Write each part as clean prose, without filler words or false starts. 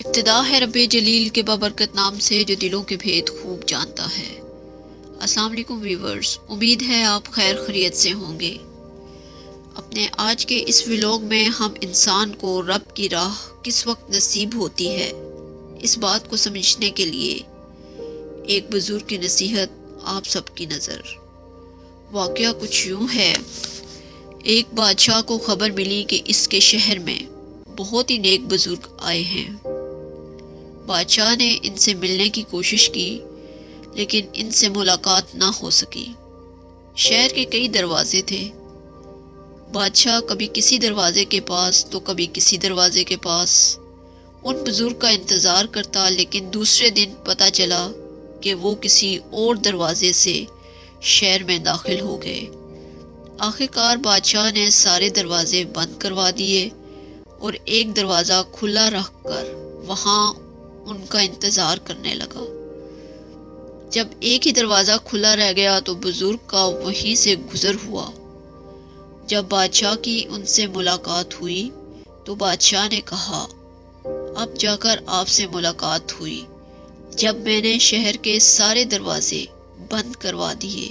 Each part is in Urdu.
ابتدا ہے رب جلیل کے بابرکت نام سے جو دلوں کے بھید خوب جانتا ہے۔ السلام علیکم ویورز، امید ہے آپ خیر خیریت سے ہوں گے۔ اپنے آج کے اس ولاگ میں ہم انسان کو رب کی راہ کس وقت نصیب ہوتی ہے، اس بات کو سمجھنے کے لیے ایک بزرگ کی نصیحت آپ سب کی نظر۔ واقعہ کچھ یوں ہے، ایک بادشاہ کو خبر ملی کہ اس کے شہر میں بہت ہی نیک بزرگ آئے ہیں۔ بادشاہ نے ان سے ملنے کی کوشش کی لیکن ان سے ملاقات نہ ہو سکی۔ شہر کے کئی دروازے تھے، بادشاہ کبھی کسی دروازے کے پاس تو کبھی کسی دروازے کے پاس ان بزرگ کا انتظار کرتا، لیکن دوسرے دن پتہ چلا کہ وہ کسی اور دروازے سے شہر میں داخل ہو گئے۔ آخرکار بادشاہ نے سارے دروازے بند کروا دیے اور ایک دروازہ کھلا رکھ کر وہاں ان کا انتظار کرنے لگا۔ جب ایک ہی دروازہ کھلا رہ گیا تو بزرگ کا وہیں سے گزر ہوا۔ جب بادشاہ کی ان سے ملاقات ہوئی تو بادشاہ نے کہا، اب جا کر آپ سے ملاقات ہوئی جب میں نے شہر کے سارے دروازے بند کروا دیے۔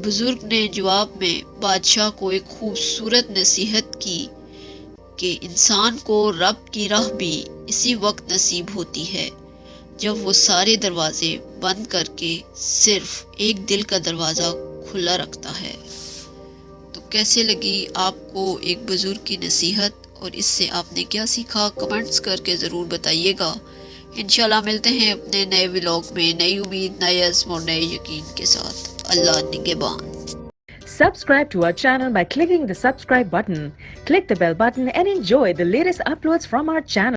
بزرگ نے جواب میں بادشاہ کو ایک خوبصورت نصیحت کی کہ انسان کو رب کی راہ بھی اسی وقت نصیب ہوتی ہے جب وہ سارے دروازے بند کر کے صرف ایک دل کا دروازہ کھلا رکھتا ہے۔ تو کیسے لگی آپ کو ایک بزرگ کی نصیحت اور اس سے آپ نے کیا سیکھا؟ کمنٹس کر کے ضرور بتائیے گا۔ انشاءاللہ ملتے ہیں اپنے نئے ولاگ میں، نئی امید، نئے عزم اور نئے یقین کے ساتھ۔ اللہ نگہبان۔ Subscribe to our channel by clicking the subscribe button. Click the bell button and enjoy the latest uploads from our channel.